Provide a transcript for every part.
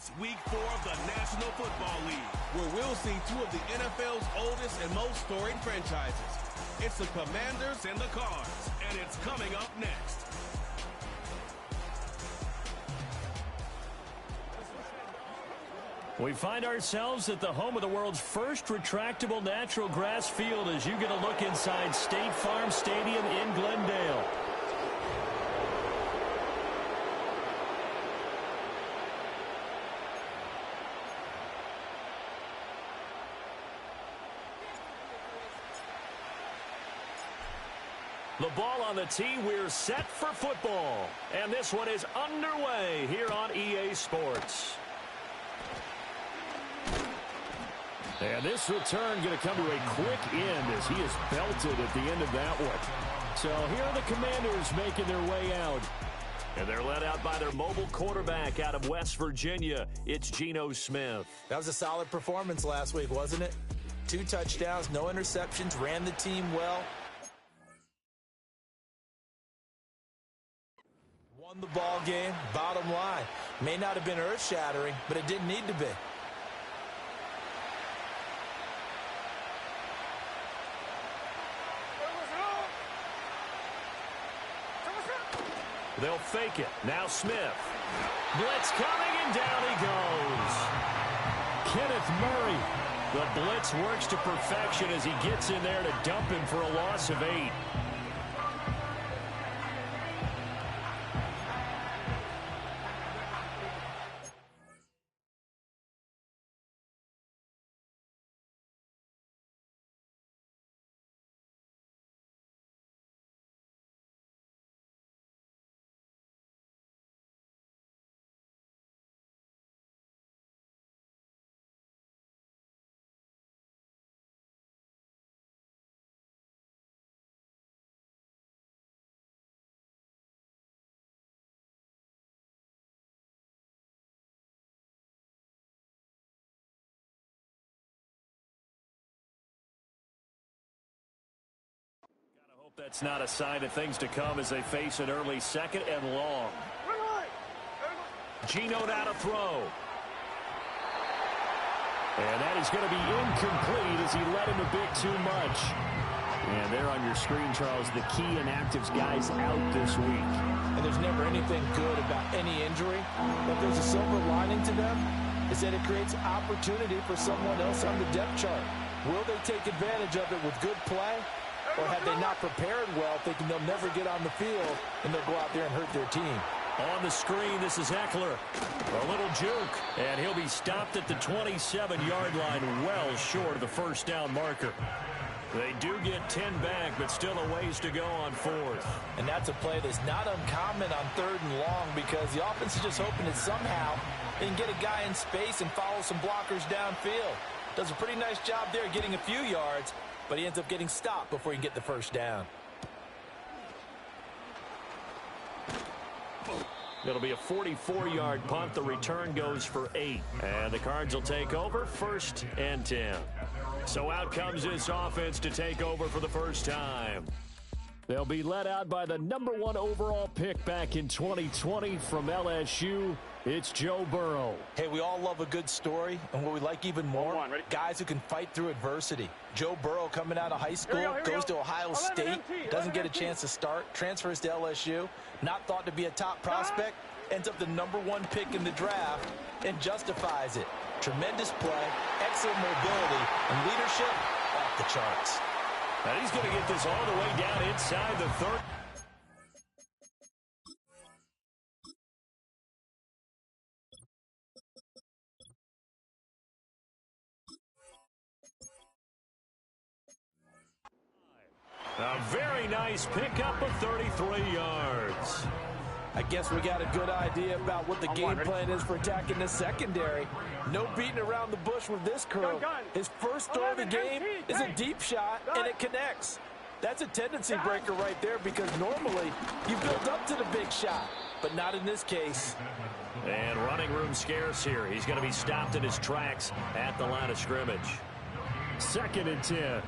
It's week 4 of the National Football League, where we'll see two of the NFL's oldest and most storied franchises. It's the Commanders and the Cards, and it's coming up next. We find ourselves at the home of the world's first retractable natural grass field as you get a look inside State Farm Stadium in Glendale. The ball on the tee, we're set for football. And this one is underway here on EA Sports. And this return going to come to a quick end as he is belted at the end of that one. So here are the Commanders making their way out. And they're led out by their mobile quarterback out of West Virginia. It's Geno Smith. That was a solid performance last week, wasn't it? 2 touchdowns, no interceptions, ran the team well. Won the ball game, bottom line. May not have been earth-shattering, but it didn't need to be. They'll fake it. Now Smith. Blitz coming, and down he goes. Kenneth Murray. The blitz works to perfection as he gets in there to dump him for a loss of 8. That's not a sign of things to come as they face an early second and long. Geno now to throw. And that is going to be incomplete as he let him a bit too much. And there on your screen, Charles, the key inactives guys out this week. And there's never anything good about any injury. But there's a silver lining to them, is that it creates opportunity for someone else on the depth chart. Will they take advantage of it with good play? Or have they not prepared well, thinking they'll never get on the field, and they'll go out there and hurt their team? On the screen, this is Eckler. A little juke, and he'll be stopped at the 27-yard line, well short of the first down marker. They do get 10 back, but still a ways to go on 4th. And that's a play that's not uncommon on 3rd and long because the offense is just hoping that somehow they can get a guy in space and follow some blockers downfield. Does a pretty nice job there getting a few yards, but he ends up getting stopped before he can get the first down. It'll be a 44-yard punt. The return goes for 8. And the Cards will take over 1st and 10. So out comes this offense to take over for the first time. They'll be led out by the #1 overall pick back in 2020 from LSU. It's Joe Burrow. Hey, we all love a good story, and what we like even more, guys who can fight through adversity. Joe Burrow coming out of high school, goes to Ohio State, doesn't get a chance to start, transfers to LSU, not thought to be a top prospect, ends up the #1 pick in the draft, and justifies it. Tremendous play, excellent mobility, and leadership off the charts. And he's going to get this all the way down inside the 30. A very nice pickup of 33 yards. I guess we got a good idea about what the game plan is for attacking the secondary. No beating around the bush with this crew. His first throw of the game is a deep shot, and it connects. That's a tendency breaker right there because normally you build up to the big shot, but not in this case. And running room scarce here. He's going to be stopped in his tracks at the line of scrimmage. 2nd and 10.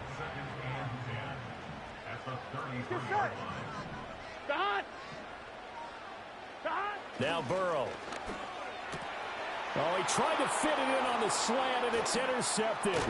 Now Burrow. Oh, he tried to fit it in on the slant, and it's intercepted.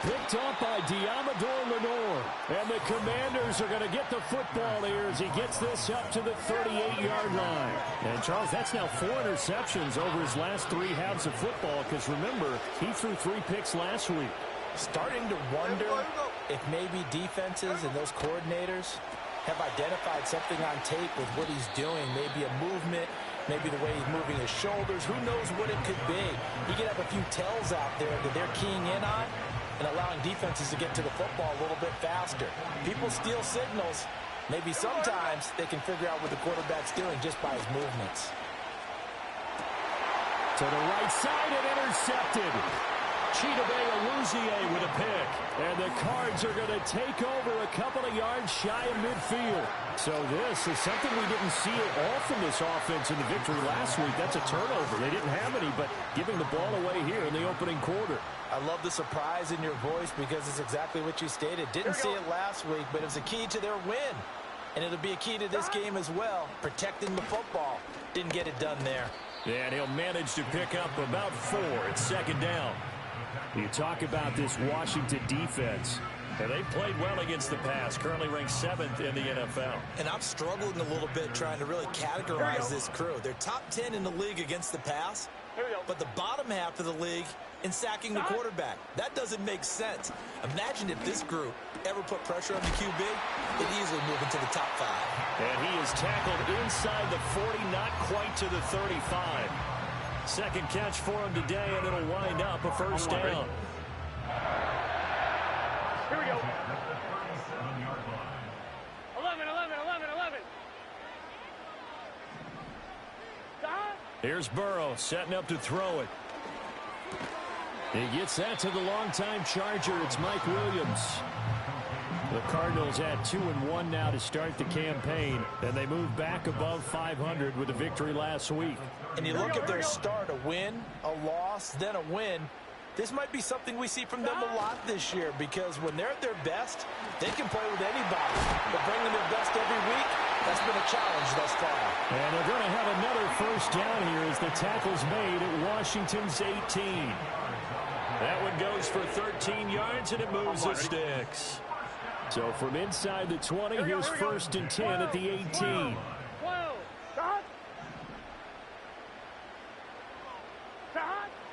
Picked up by Diamador Lenore. And the Commanders are going to get the football here as he gets this up to the 38-yard line. And, Charles, that's now 4 interceptions over his last 3 halves of football because, remember, he threw 3 picks last week. Starting to wonder if maybe defenses and those coordinators have identified something on tape with what he's doing. Maybe a movement, maybe the way he's moving his shoulders. Who knows what it could be? He could have a few tells out there that they're keying in on and allowing defenses to get to the football a little bit faster. People steal signals. Maybe sometimes they can figure out what the quarterback's doing just by his movements. To the right side and intercepted. Chidobe Awuzie with a pick. And the Cards are going to take over a couple of yards shy of midfield. So this is something we didn't see at all from this offense in the victory last week. That's a turnover. They didn't have any, but giving the ball away here in the opening quarter. I love the surprise in your voice because it's exactly what you stated. Didn't see it last week, but it was a key to their win. And it'll be a key to this game as well, protecting the football. Didn't get it done there. Yeah, and he'll manage to pick up about 4. It's second down. You talk about this Washington defense. And they played well against the pass, currently ranked 7th in the NFL. And I'm struggling a little bit trying to really categorize this crew. They're top 10 in the league against the pass, but the bottom half of the league in sacking the quarterback. That doesn't make sense. Imagine if this group ever put pressure on the QB, they'd easily move into the top 5. And he is tackled inside the 40, not quite to the 35. Second catch for him today, and it'll wind up a first down. Here we go. 11. Here's Burrow setting up to throw it. He gets that to the longtime Charger. It's Mike Williams. The Cardinals at 2-1 now to start the campaign, and they move back above 500 with a victory last week. And you look at their start, a win, a loss, then a win. This might be something we see from them a lot this year because when they're at their best, they can play with anybody. But bringing their best every week, that's been a challenge thus far. And they're going to have another first down here as the tackle's made at Washington's 18. That one goes for 13 yards, and it moves the sticks. So from inside the 20, here's first and 10 at the 18.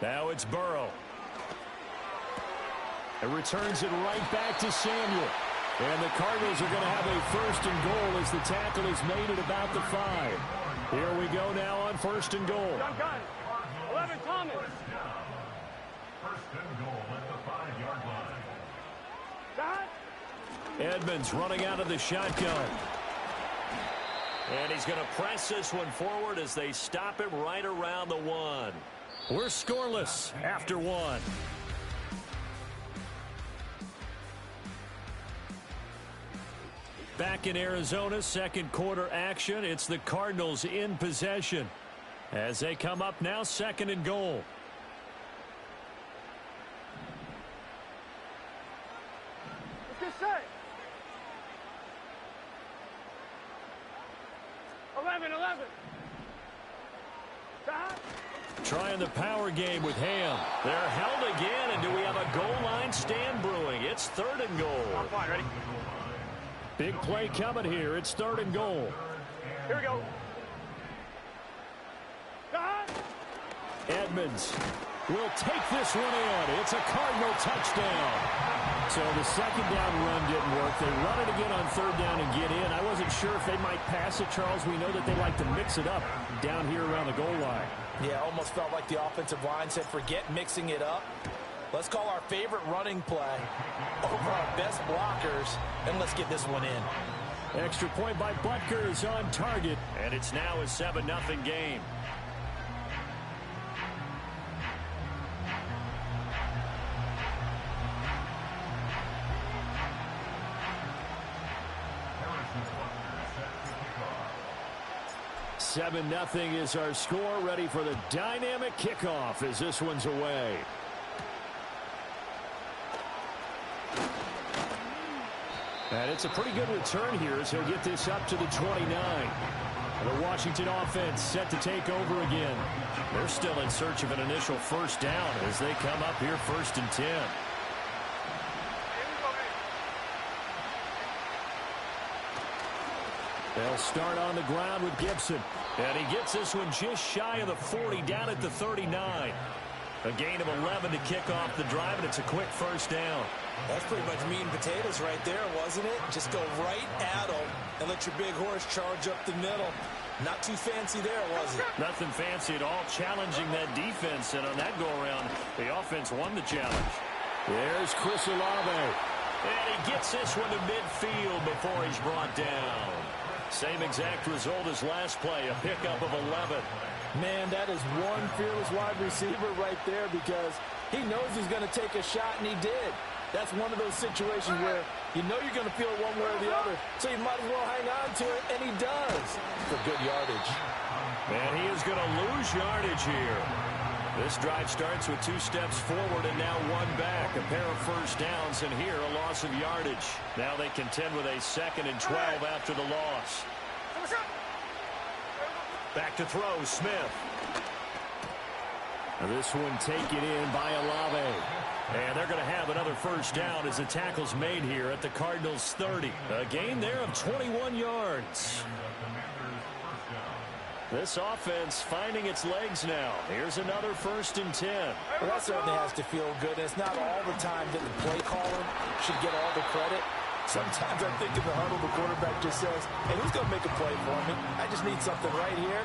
Now it's Burrow. It returns it right back to Samuel. And the Cardinals are going to have a first and goal as the tackle is made at about the 5. Here we go now on first and goal. 11 Thomas. First and goal at the 5-yard line. Edmonds running out of the shotgun. And he's going to press this one forward as they stop him right around the 1. We're scoreless after 1. Back in Arizona, second quarter action. It's the Cardinals in possession as they come up now, second and goal. What's this say? 11. Trying the power game with Ham. They're held again, and do we have a goal line stand brewing? It's third and goal. I'm fine, ready? Big play coming here. It's third and goal. Here we go. Edmonds will take this one in. It's a Cardinal touchdown. So the second down run didn't work. They run it again on third down and get in. I wasn't sure if they might pass it, Charles. We know that they like to mix it up down here around the goal line. Yeah, almost felt like the offensive line said, forget mixing it up. Let's call our favorite running play over our best blockers, and let's get this one in. Extra point by Butker is on target, and it's now a 7-0 game. Seven 7-0 is our score, ready for the dynamic kickoff as this one's away. And it's a pretty good return here as he'll get this up to the 29. The Washington offense set to take over again. They're still in search of an initial first down as they come up here 1st and 10. They'll start on the ground with Gibson. And he gets this one just shy of the 40, down at the 39. A gain of 11 to kick off the drive, and it's a quick first down. That's pretty much meat and potatoes right there, wasn't it? Just go right at them and let your big horse charge up the middle. Not too fancy there, was it? Nothing fancy at all, challenging that defense. And on that go-around, the offense won the challenge. There's Chris Olave. And he gets this one to midfield before he's brought down. Same exact result as last play, a pickup of 11. Man, that is one fearless wide receiver right there because he knows he's going to take a shot, and he did. That's one of those situations where you know you're going to feel it one way or the other, so you might as well hang on to it, and he does for good yardage. And he is going to lose yardage here. This drive starts with 2 steps forward and now 1 back. A pair of first downs, and here a loss of yardage. Now they contend with a 2nd and 12 after the loss. Back to throw, Smith. Now this one taken in by Olave. And they're going to have another first down as the tackle's made here at the Cardinals' 30. A gain there of 21 yards. This offense finding its legs now. Here's another 1st and 10. Well, that certainly has to feel good. It's not all the time that the play caller should get all the credit. Sometimes I think in the huddle, the quarterback just says, hey, who's going to make a play for me? I just need something right here.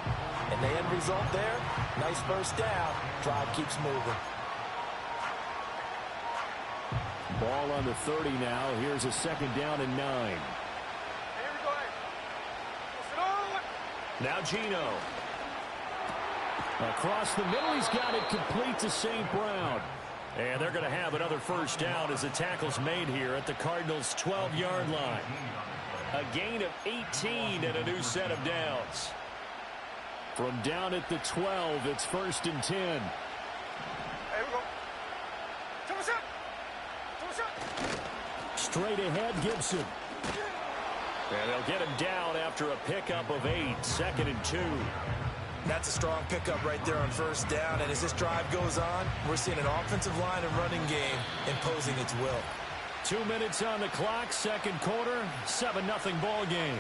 And the end result there, nice first down. Drive keeps moving. Ball on the 30 now. Here's a 2nd down and 9. Now Gino. Across the middle, he's got it complete to St. Brown. And they're going to have another first down as the tackle's made here at the Cardinals' 12-yard line. A gain of 18 and a new set of downs. From down at the 12, it's 1st and 10. Here we go. Straight ahead, Gibson. And they'll get him down after a pickup of 8, 2nd and 2. That's a strong pickup right there on first down. And as this drive goes on, we're seeing an offensive line and running game imposing its will. 2 minutes on the clock, 2nd quarter, 7-0 ball game.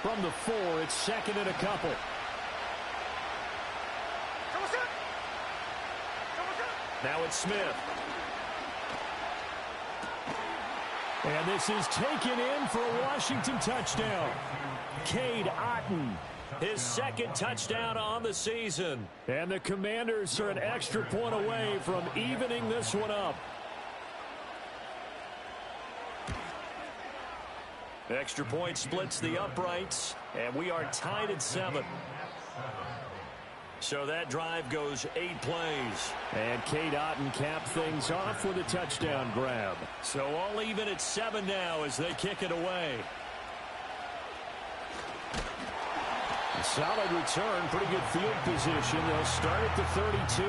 From the 4, it's 2nd and a couple. Now it's Smith. And this is taken in for a Washington touchdown. Cade Otton, his 2nd touchdown on the season. And the Commanders are an extra point away from evening this one up. Extra point splits the uprights, and we are tied at 7. So that drive goes 8 plays. And Cade Otton capped things off with a touchdown grab. So all even at 7 now as they kick it away. A solid return, pretty good field position. They'll start at the 32.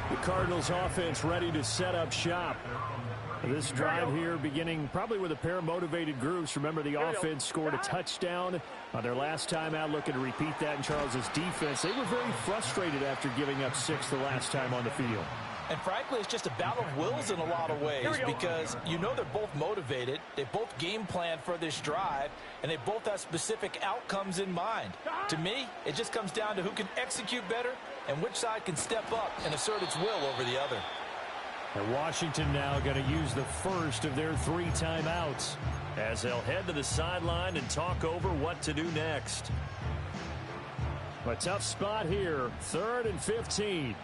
The Cardinals offense ready to set up shop. This drive here beginning probably with a pair of motivated groups. Remember, the offense scored a touchdown on their last time out. Looking to repeat that in Charles's defense. They were very frustrated after giving up 6 the last time on the field. And frankly, it's just a battle of wills in a lot of ways because you know they're both motivated. They both game plan for this drive, and they both have specific outcomes in mind. To me, it just comes down to who can execute better and which side can step up and assert its will over the other. And Washington now going to use the first of their 3 timeouts as they'll head to the sideline and talk over what to do next. A tough spot here, 3rd and 15.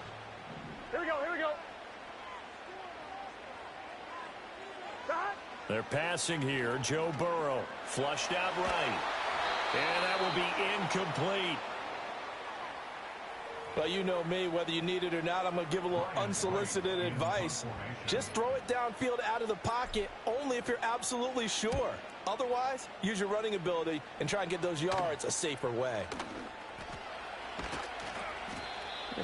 Here we go. They're passing here. Joe Burrow flushed out right. And that will be incomplete. Well, you know me, whether you need it or not, I'm going to give a little unsolicited advice. Just throw it downfield out of the pocket only if you're absolutely sure. Otherwise, use your running ability and try and get those yards a safer way.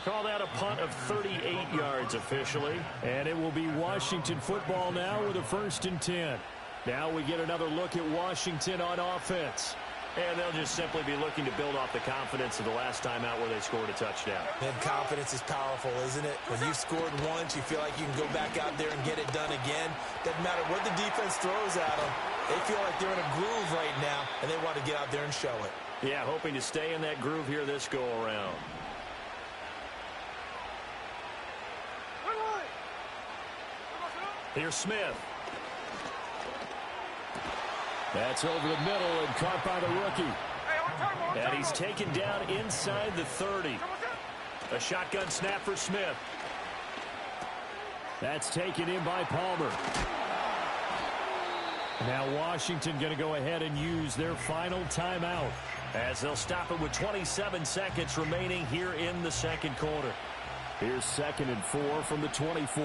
Call that a punt of 38 yards officially. And it will be Washington football now with a 1st and 10. Now we get another look at Washington on offense. And they'll just simply be looking to build off the confidence of the last time out where they scored a touchdown. And confidence is powerful, isn't it? When you've scored once, you feel like you can go back out there and get it done again. Doesn't matter what the defense throws at them. They feel like they're in a groove right now, and they want to get out there and show it. Yeah, hoping to stay in that groove here this go-around. Here's Smith. That's over the middle and caught by the rookie. And he's taken down inside the 30. A shotgun snap for Smith. That's taken in by Palmer. Now Washington going to go ahead and use their final timeout, as they'll stop it with 27 seconds remaining here in the second quarter. Here's 2nd and 4 from the 24.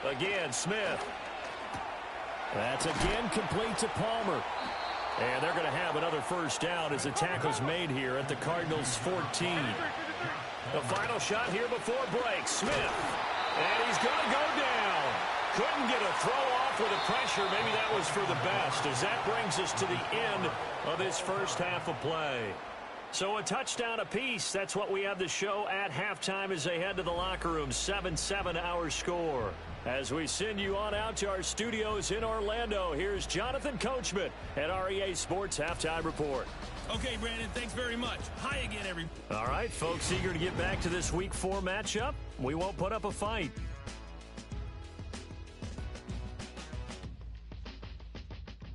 Again, Smith. That's again complete to Palmer. And they're going to have another first down as the tackle's made here at the Cardinals' 14. The final shot here before break. Smith. And he's going to go down. Couldn't get a throw off with the pressure. Maybe that was for the best, as that brings us to the end of this first half of play. So a touchdown apiece. That's what we have to show at halftime as they head to the locker room. 7-7 our score. As we send you on out to our studios in Orlando, here's Jonathan Coachman at REA Sports Halftime Report. Okay, Brandon, thanks very much. Hi again, everyone. All right, folks, eager to get back to this Week 4 matchup. We won't put up a fight.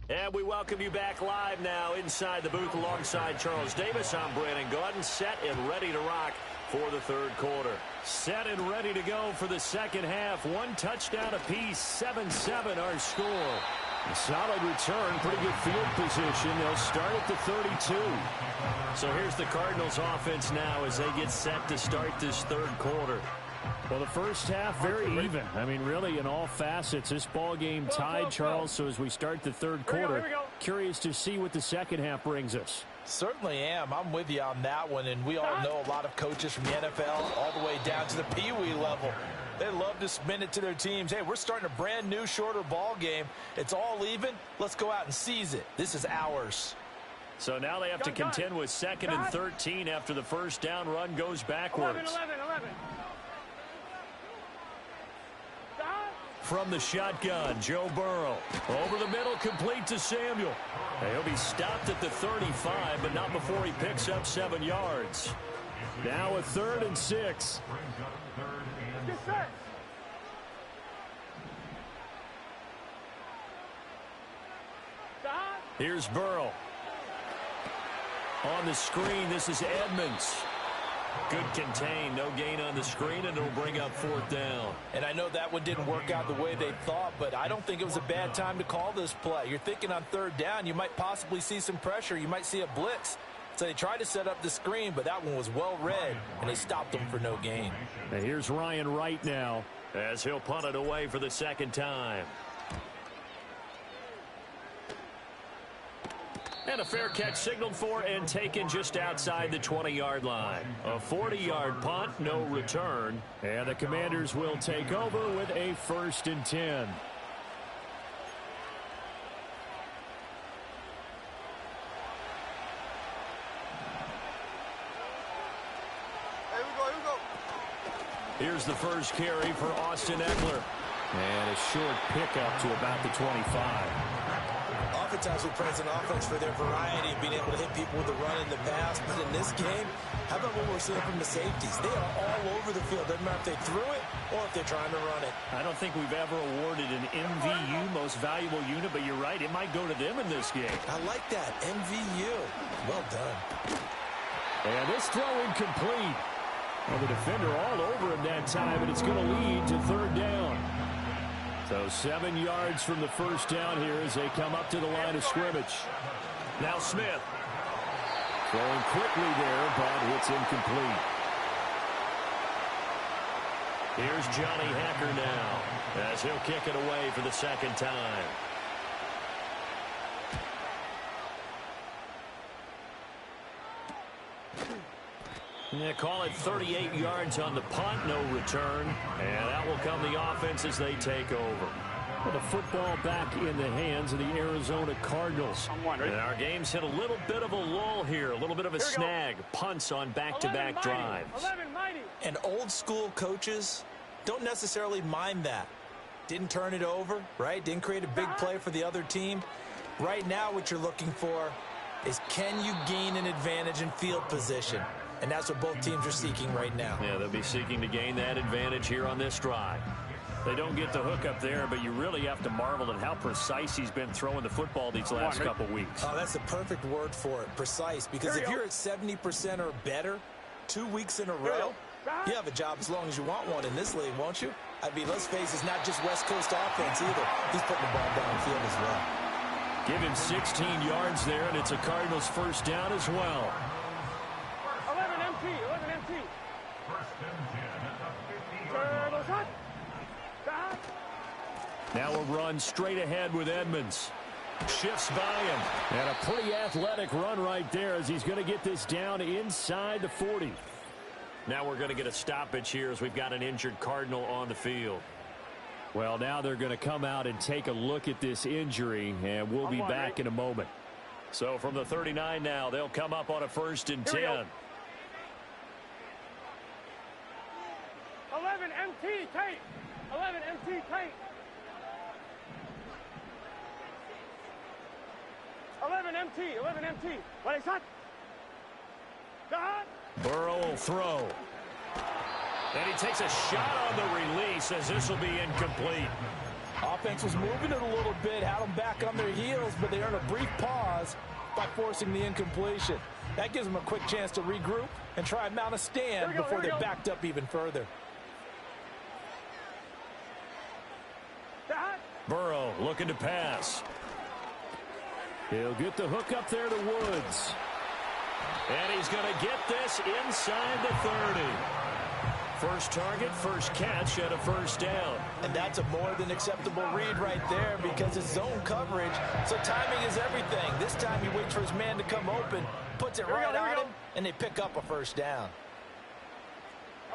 And we welcome you back live now inside the booth alongside Charles Davis. I'm Brandon Gaudin, set and ready to rock for the third quarter. Set and ready to go for the second half. One touchdown apiece, 7-7 our score. A solid return, pretty good field position. They'll start at the 32. So here's the Cardinals offense now as they get set to start this third quarter. Well, the first half, very even. I mean, really, in all facets, this ball game tied, Charles. So as we start the third quarter, curious to see what the second half brings us. Certainly am. I'm with you on that one, and we all know a lot of coaches from the NFL all the way down to the Pee Wee level. They love to spin it to their teams. Hey, we're starting a brand new, shorter ball game. It's all even. Let's go out and seize it. This is ours. So now they have to contend with 2nd and 13 after the first down run goes backwards. 11. From the shotgun, Joe Burrow. Over the middle, complete to Samuel. He'll be stopped at the 35, but not before he picks up 7 yards. Now a 3rd and 6. Here's Burrow. On the screen, this is Edmonds. Good contain, no gain on the screen, and it'll bring up 4th down. And I know that one didn't work out the way they thought, but I don't think it was a bad time to call this play. You're thinking on 3rd down, you might possibly see some pressure. You might see a blitz. So they tried to set up the screen, but that one was well read, and they stopped them for no gain. And here's Ryan Wright now, as he'll punt it away for the second time. And a fair catch signaled for and taken just outside the 20-yard line. A 40-yard punt, no return. And the Commanders will take over with a 1st and 10. Hey, here we go. Here's the first carry for Austin Eckler. And a short pickup to about the 25. Oftentimes we praise an offense for their variety of being able to hit people with the run in the pass. But in this game, how about what we're seeing from the safeties? They are all over the field. Doesn't matter if they threw it or if they're trying to run it. I don't think we've ever awarded an MVU, most valuable unit, but you're right. It might go to them in this game. I like that. MVU. Well done. And this throw incomplete. Well, the defender all over him that time, and it's going to lead to 3rd down. So 7 yards from the first down here as they come up to the line of scrimmage. Now Smith. Throwing quickly there, but it's incomplete. Here's Johnny Hacker now as he'll kick it away for the second time. Yeah, call it 38 yards on the punt, no return. And that will come the offense as they take over. Well, the football back in the hands of the Arizona Cardinals. And our game's hit a little bit of a lull here, a little bit of a snag. Punts on back-to-back drives. And old school coaches don't necessarily mind that. Didn't turn it over, right? Didn't create a big play for the other team. Right now what you're looking for is, can you gain an advantage in field position? And that's what both teams are seeking right now. Yeah, they'll be seeking to gain that advantage here on this drive. They don't get the hook up there, but you really have to marvel at how precise he's been throwing the football these last couple weeks. Oh, that's the perfect word for it, precise. Because if you're at 70% or better 2 weeks in a row, you have a job as long as you want one in this league, won't you? I mean, let's face it, it's not just West Coast offense either. He's putting the ball downfield as well. Give him 16 yards there, and it's a Cardinals first down as well. 11 MT. First and 10 at the 50-yard line. Now a run straight ahead with Edmonds. Shifts by him. And a pretty athletic run right there as he's going to get this down inside the 40. Now we're going to get a stoppage here as we've got an injured Cardinal on the field. Well, now they're going to come out and take a look at this injury, and we'll be back in a moment. So from the 39 now, they'll come up on a 1st and 10. 11 MT tight. 11 MT tight. 11 MT. What is that? Burrow will throw. And he takes a shot on the release as this will be incomplete. Offense was moving it a little bit, had them back on their heels, but they earned a brief pause by forcing the incompletion. That gives them a quick chance to regroup and try and mount a stand before they're backed up even further. Burrow looking to pass. He'll get the hook up there to Woods. And he's going to get this inside the 30. First target, first catch, and a first down. And that's a more than acceptable read right there because it's zone coverage, so timing is everything. This time he waits for his man to come open, puts it right on him, and they pick up a first down.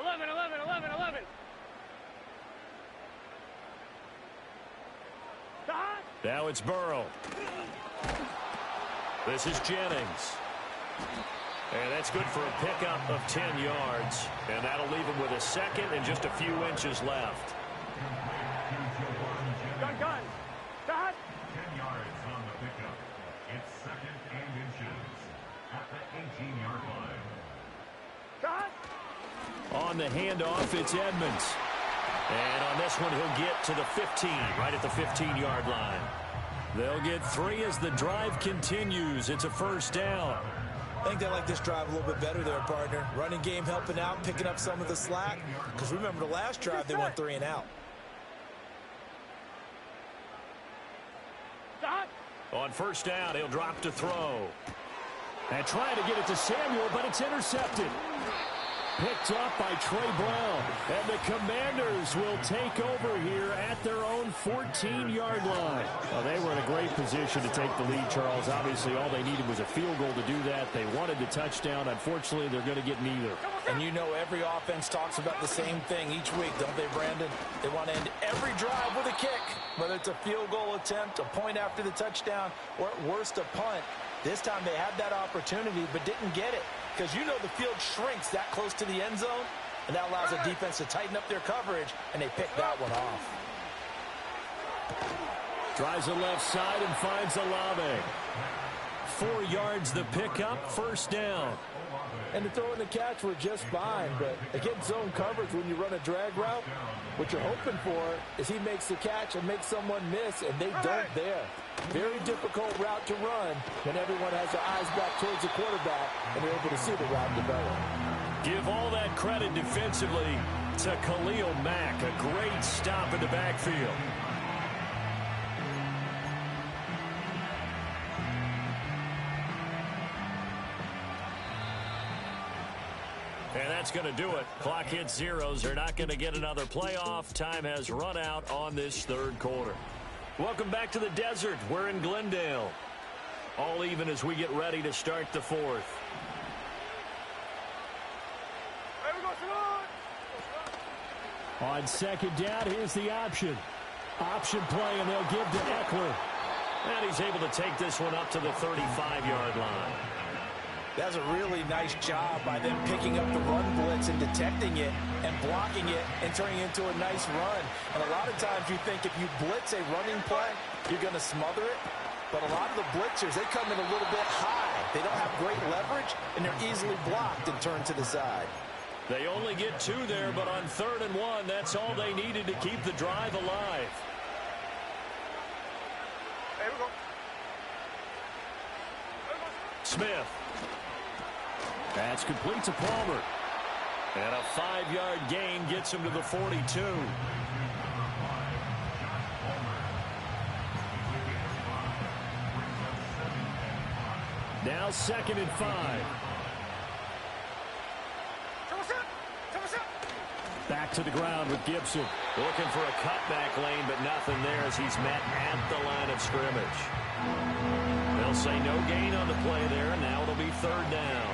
11. Now it's Burrow. This is Jennings. And that's good for a pickup of 10 yards. And that'll leave him with a second and just a few inches left. Gun. 10 yards on the pickup. It's 2nd and inches at the 18-yard line. On the handoff, it's Edmonds. And on this one, he'll get to the 15, right at the 15-yard line. They'll get 3 as the drive continues. It's a first down. I think they like this drive a little bit better there, partner. Running game helping out, picking up some of the slack. Because remember the last drive, they went 3 and out. On first down, he'll drop to throw. And trying to get it to Samuel, but it's intercepted. Picked up by Trey Brown. And the Commanders will take over here at their own 14-yard line. Well, they were in a great position to take the lead, Charles. Obviously, all they needed was a field goal to do that. They wanted the touchdown. Unfortunately, they're going to get neither. And you know every offense talks about the same thing each week, don't they, Brandon? They want to end every drive with a kick, whether it's a field goal attempt, a point after the touchdown, or at worst, a punt. This time they had that opportunity but didn't get it. Because you know the field shrinks that close to the end zone, and that allows the defense to tighten up their coverage, and they pick that one off. Tries the left side and finds Olave. 4 yards the pickup, first down. And the throw and the catch were just fine, but against zone coverage when you run a drag route, what you're hoping for is he makes the catch and makes someone miss, and they don't there. Very difficult route to run when everyone has their eyes back towards the quarterback and they're able to see the route develop. Give all that credit defensively to Khalil Mack. A great stop in the backfield. And that's going to do it. Clock hits zeros. They're not going to get another playoff. Time has run out on this third quarter. Welcome back to the desert. We're in Glendale. All even as we get ready to start the fourth. On second down, here's the option. Option play, and they'll give to Eckler. And he's able to take this one up to the 35-yard line. That's a really nice job by them picking up the run blitz and detecting it and blocking it and turning it into a nice run. And a lot of times you think if you blitz a running play, you're going to smother it. But a lot of the blitzers, they come in a little bit high. They don't have great leverage, and they're easily blocked and turned to the side. They only get 2 there, but on 3rd and 1, that's all they needed to keep the drive alive. There we go. Smith. That's complete to Palmer. And a 5-yard gain gets him to the 42. Now 2nd and 5. Back to the ground with Gibson. Looking for a cutback lane, but nothing there as he's met at the line of scrimmage. They'll say no gain on the play there, and now it'll be 3rd down.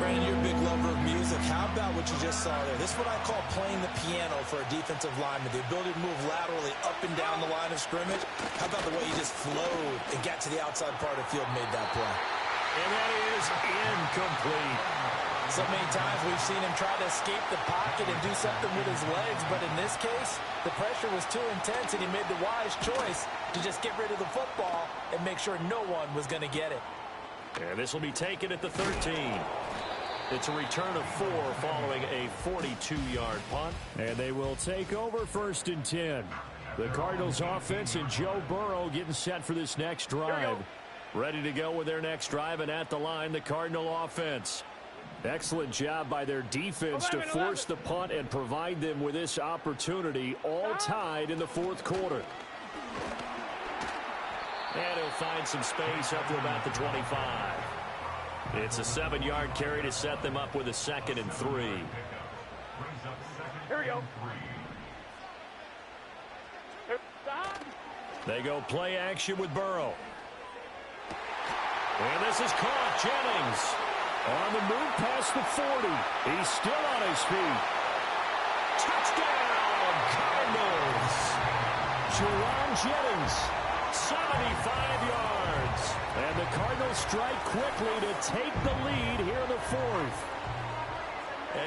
Brandon, you're a big lover of music. How about what you just saw there? This is what I call playing the piano for a defensive lineman. The ability to move laterally up and down the line of scrimmage. How about the way he just flowed and got to the outside part of the field and made that play? And that is incomplete. So many times we've seen him try to escape the pocket and do something with his legs, but in this case, the pressure was too intense, and he made the wise choice to just get rid of the football and make sure no one was going to get it. And this will be taken at the 13. It's a return of 4 following a 42-yard punt. And they will take over 1st and 10. The Cardinals offense and Joe Burrow getting set for this next drive. Ready to go with their next drive, and at the line, the Cardinal offense. Excellent job by their defense to force the punt and provide them with this opportunity, all tied in the 4th quarter. And he'll find some space up to about the 25. It's a 7-yard carry to set them up with a 2nd and 3. Here we go. They go play action with Burrow. And this is caught. Jennings. On the move past the 40. He's still on his feet. Touchdown, Cardinals. Jerron Jennings. 75 yards. And the Cardinals strike quickly to take the lead here in the 4th.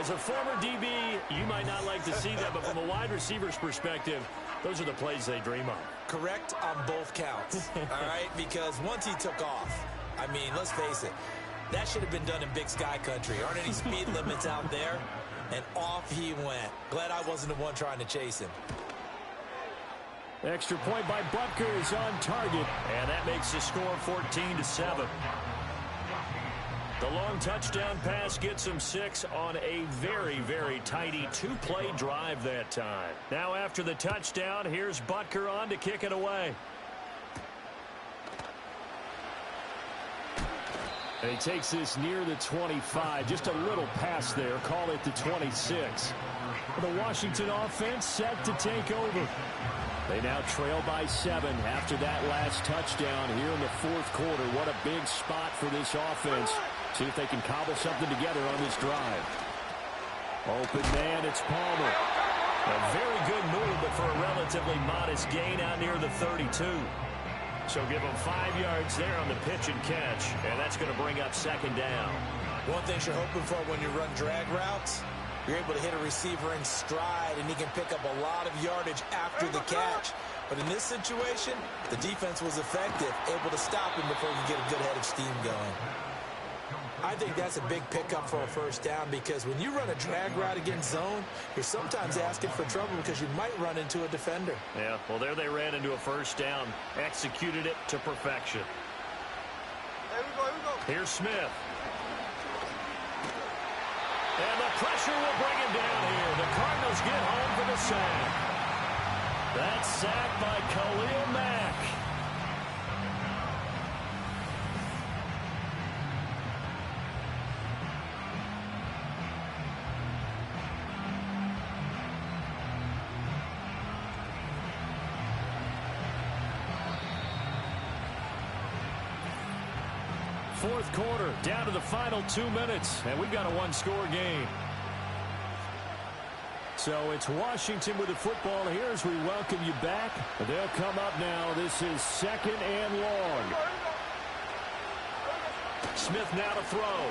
As a former DB, you might not like to see that, but from a wide receiver's perspective, those are the plays they dream of. Correct on both counts, all right? Because once he took off, I mean, let's face it, that should have been done in Big Sky country. Aren't any speed limits out there? And off he went. Glad I wasn't the one trying to chase him. Extra point by Butker is on target. And that makes the score 14-7. The long touchdown pass gets him 6 on a very, very tidy 2-play drive that time. Now after the touchdown, here's Butker on to kick it away. And he takes this near the 25. Just a little pass there. Call it the 26. The Washington offense set to take over. They now trail by 7 after that last touchdown here in the 4th quarter. What a big spot for this offense. See if they can cobble something together on this drive. Open man, it's Palmer. A very good move, but for a relatively modest gain out near the 32. So give them 5 yards there on the pitch and catch, and that's going to bring up 2nd down. One thing you're hoping for when you run drag routes, you're able to hit a receiver in stride, and he can pick up a lot of yardage after the catch. But in this situation, the defense was effective, able to stop him before he could get a good head of steam going. I think that's a big pickup for a 1st down, because when you run a drag route against zone, you're sometimes asking for trouble because you might run into a defender. Yeah, well, there they ran into a 1st down, executed it to perfection. Here we go. Here's Smith. And the pressure will bring him down here. The Cardinals get home for the sack. That's sacked by Khalil Mack. Fourth quarter, down to the final 2 minutes, and we've got a 1-score game. So it's Washington with the football here as we welcome you back. They'll come up now. This is 2nd and long. Smith now to throw.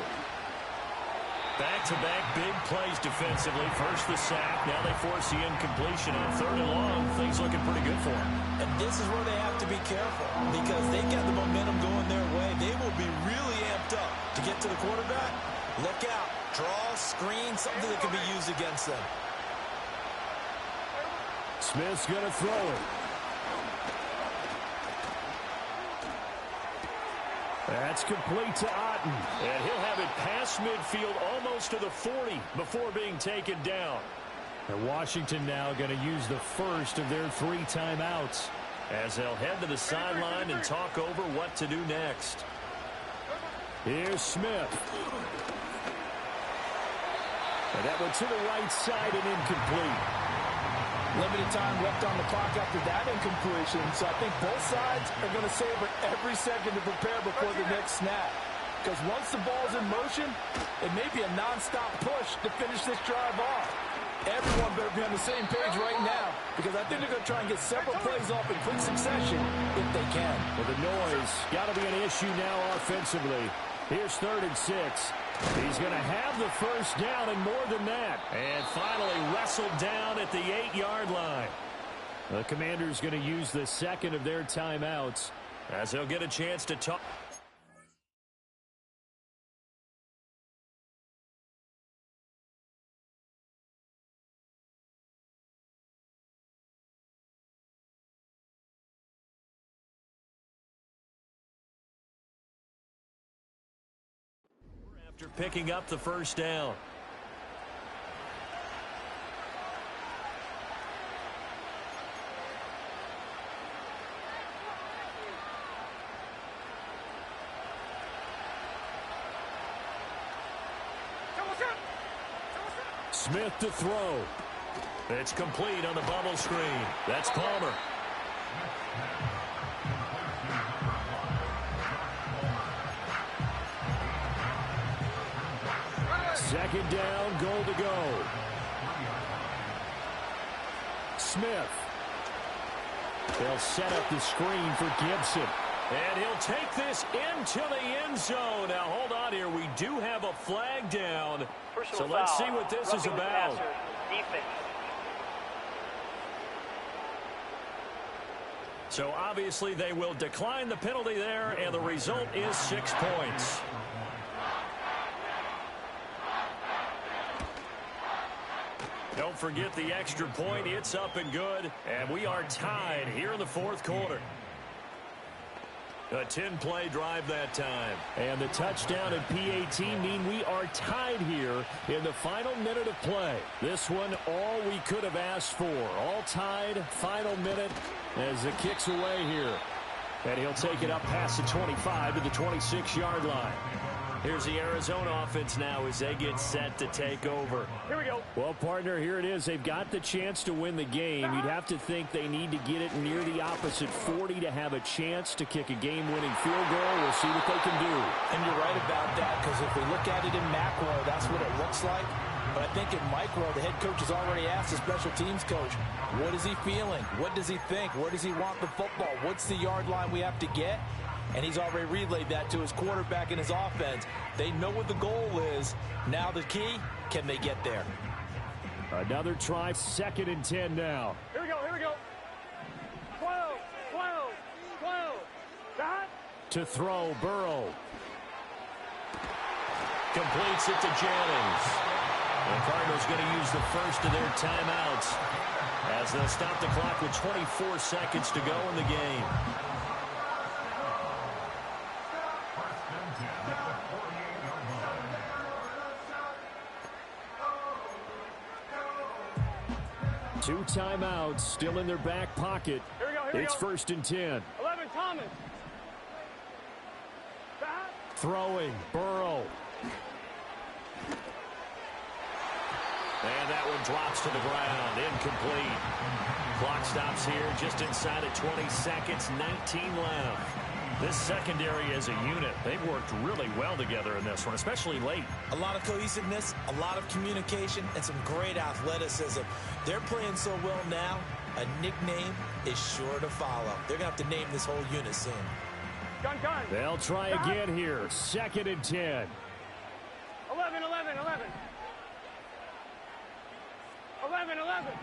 Back-to-back big plays defensively. First the sack. Now they force the incompletion on 3rd and long. Things looking pretty good for them. And this is where they have to be careful because they got the momentum going their way. They will be really amped up to get to the quarterback. Look out. Draw, screen, something that can be used against them. Smith's going to throw it. That's complete to Otten. And he'll have it past midfield almost to the 40 before being taken down. And Washington now going to use the first of their 3 timeouts as they'll head to the sideline and talk over what to do next. Here's Smith. And that one to the right side and incomplete. Limited time left on the clock after that incompletion, so I think both sides are going to savor every second to prepare before the next snap. Because once the ball's in motion, it may be a non-stop push to finish this drive off. Everyone better be on the same page right now, because I think they're going to try and get several plays off in quick succession if they can. Well, the noise got to be an issue now offensively. Here's 3rd and 6. He's going to have the first down and more than that. And finally wrestled down at the 8-yard line. The Commanders going to use the 2nd of their timeouts as they'll get a chance to talk. After picking up the first down. Smith to throw. It's complete on the bubble screen. That's Palmer. Second down, goal to go. Smith. They'll set up the screen for Gibson. And he'll take this into the end zone. Now, hold on here. We do have a flag down. So let's see what this is about. So obviously they will decline the penalty there, and the result is 6 points. Don't forget the extra point. It's up and good. And we are tied here in the 4th quarter. A 10-play drive that time. And the touchdown and PAT mean we are tied here in the final minute of play. This one, all we could have asked for. All tied, final minute as it kicks away here. And he'll take it up past the 25 to the 26-yard line. Here's the Arizona offense now as they get set to take over. Here we go. Well, partner, here it is. They've got the chance to win the game. You'd have to think they need to get it near the opposite 40 to have a chance to kick a game-winning field goal. We'll see what they can do. And you're right about that, because if we look at it in macro, that's what it looks like. But I think in micro, the head coach has already asked the special teams coach, what is he feeling? What does he think? Where does he want the football? What's the yard line we have to get? And he's already relayed that to his quarterback and his offense. They know what the goal is. Now the key, can they get there? Another try, 2nd and 10 now. Here we go, here we go. 12, 12, 12. That. To throw, Burrow. Completes it to Jennings. The Cardinals going to use the first of their timeouts as they'll stop the clock with 24 seconds to go in the game. Two timeouts still in their back pocket. Here we go, here we go. It's 1st and 10. 11, Thomas. That. Throwing, Burrow. And that one drops to the ground. Incomplete. Clock stops here just inside of 20 seconds. 19 left. This secondary as a unit, they've worked really well together in this one, especially late. A lot of cohesiveness, a lot of communication, and some great athleticism. They're playing so well now, a nickname is sure to follow. They're going to have to name this whole unit soon. Gun. They'll try again here. 2nd and 10. 11. 11.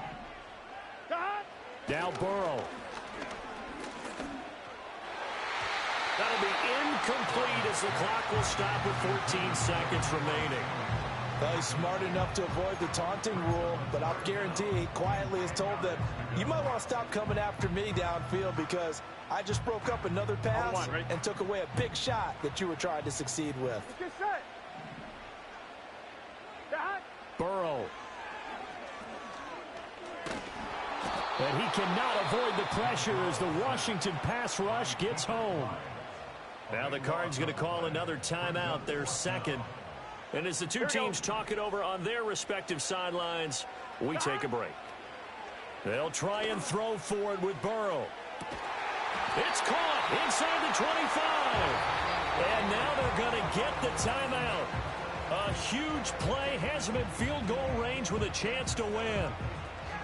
Dot. Now Burrow. That'll be incomplete as the clock will stop with 14 seconds remaining. Well, he's smart enough to avoid the taunting rule, but I'll guarantee he quietly has told them, you might want to stop coming after me downfield because I just broke up another pass and took away a big shot that you were trying to succeed with. Get set. Dot. Burrow. And he cannot avoid the pressure as the Washington pass rush gets home. Now the Cards going to call another timeout, their second. And as the two teams talk it over on their respective sidelines, we take a break. They'll try and throw for it with Burrow. It's caught inside the 25. And now they're going to get the timeout. A huge play has him in field goal range with a chance to win.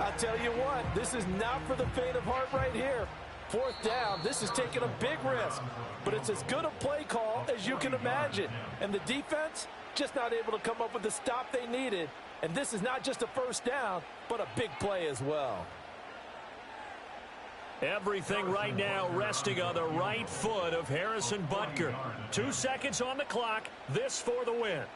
I'll tell you what, this is not for the faint of heart right here. 4th down, this is taking a big risk. But it's as good a play call as you can imagine. And the defense, just not able to come up with the stop they needed. And this is not just a 1st down, but a big play as well. Everything right now resting on the right foot of Harrison Butker. 2 seconds on the clock. This for the win.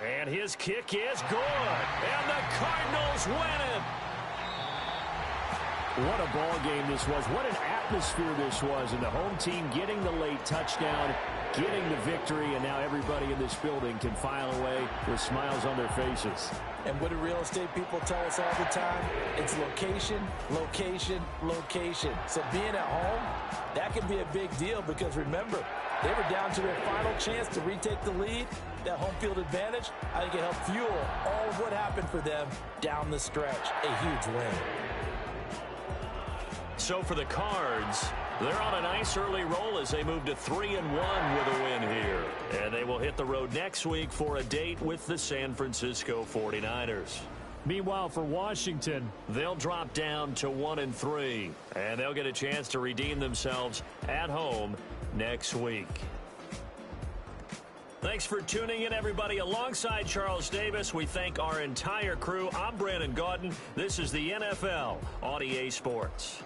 And his kick is good. And the Cardinals win it. What a ball game this was. What an atmosphere this was. And the home team getting the late touchdown, getting the victory, and now everybody in this building can file away with smiles on their faces. And what do real estate people tell us all the time? It's location, location, location. So being at home, that can be a big deal because remember, they were down to their final chance to retake the lead. That home field advantage, I think it helped fuel all of what happened for them down the stretch. A huge win. So for the Cards, they're on a nice early roll as they move to 3-1 with a win here. And they will hit the road next week for a date with the San Francisco 49ers. Meanwhile, for Washington, they'll drop down to 1-3. And they'll get a chance to redeem themselves at home next week. Thanks for tuning in, everybody. Alongside Charles Davis, we thank our entire crew. I'm Brandon Gaudin. This is the NFL on EA Sports.